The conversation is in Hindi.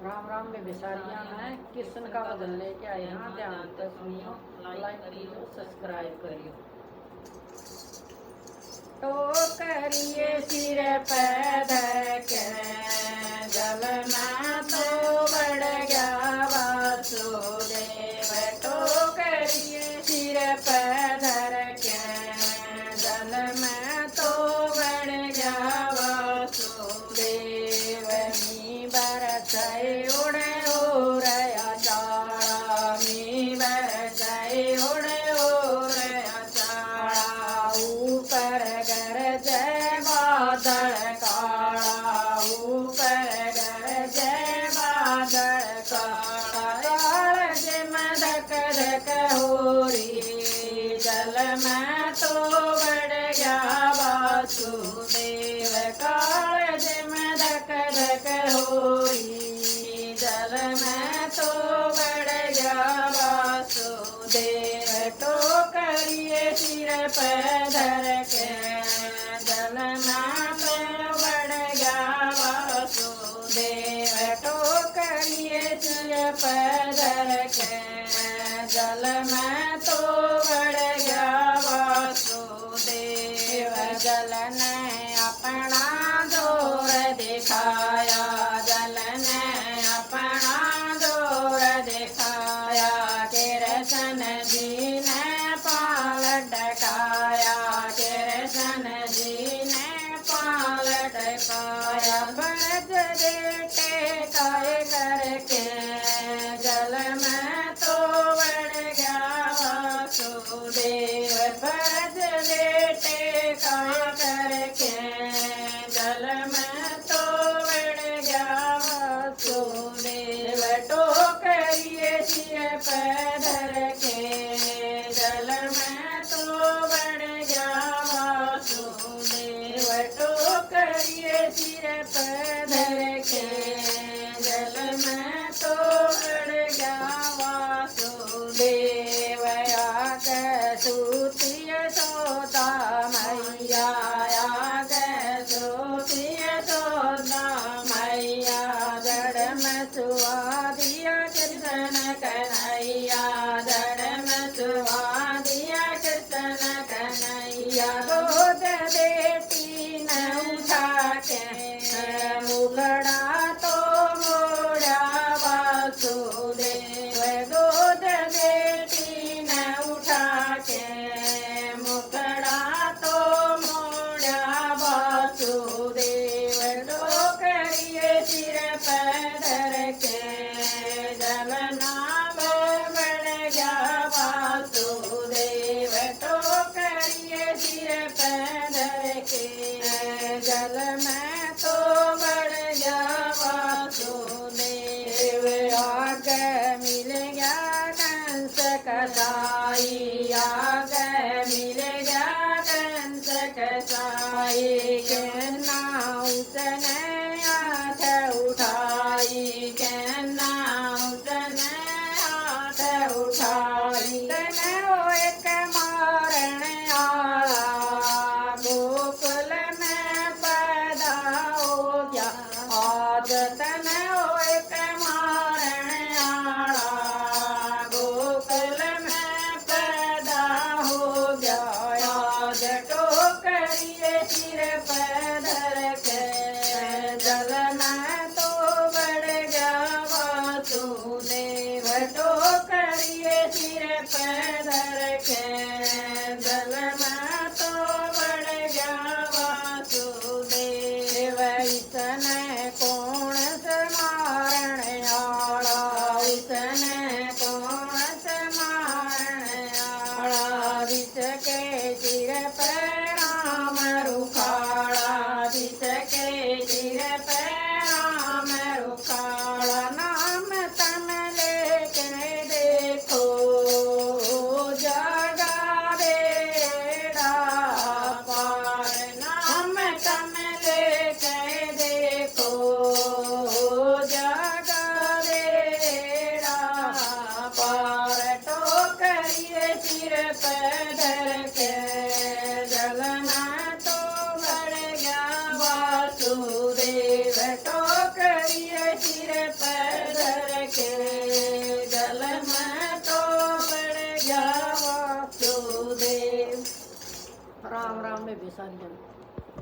राम राम में बेसारियां हैं किसन का बदल लेके आए हाँ ध्यान से सुनियो लाइक करियो सब्सक्राइब करियो। तो करिए सिर पे धर के जल में तो बढ़ गया वासुदेव। तो करिए सिर पे धर के जल में तो बढ़ गया वासुदेव। मी बरसाए उड़े हो रया चारा मी बरसाए उड़े हो रया चारा ऊपर गरजे बादल काला ऊपर गरजे बादल काला में धक धक हो रही जल में तो बढ़ गया वासुदेव। काल में धक धक हो रही जल में तो बढ़ गया वासुदेव। तो करिए सिर पे धर के जल में तो बढ़ गया वासुदेव। तो करिए सिर पे धर के जल में तो बढ़ गया वासुदेव। जल ने अपना जोर दिखाया जल ने अपना जोर दिखाया कृष्ण जी ने पाल टकाया कृष्ण जी ने पाल टकाया। भरत बेटे काय करके जल में तो बढ़ गया वासुदेव। भरत बेटे काय करके जल में तो बढ़ गया वासुदेव। तो करिए सिर पे धर के जल में तो बढ़ गया वासुदेव। तो करिए सिर पे धर के जल में तो बढ़ गया वासुदेव। आग सूतिय सोता मैया आग सूतिय सोता मैया जड़ में सुआ दिया कृष्ण कन्हैया जड़ में सुआ दिया कृष्ण कन्हैया। दूध बेटी न उठा के मुगड़ा तो मोड़ा वासुदेव। दूध बेटी न उठा के मुगड़ा तो मोड़ा वासुदेव। तो करिए सिर पे धर के जल नाम बढ़ गया वासुदेव। तो करिए सिर पे धर के जल में तो बढ़ गया वासुदेव। आग मिल गया कंस कसाई आग मिल गया कंस कसाई। कहना उसने हाथ उठाई कहना उसने हाथ उठाई। तने वो एक मारण आला गोकुल में पैदा ਰਾਮ ਰਾਮ ਬੇਬੇ ਸਾਰੀਆਂ ਨੂੰ।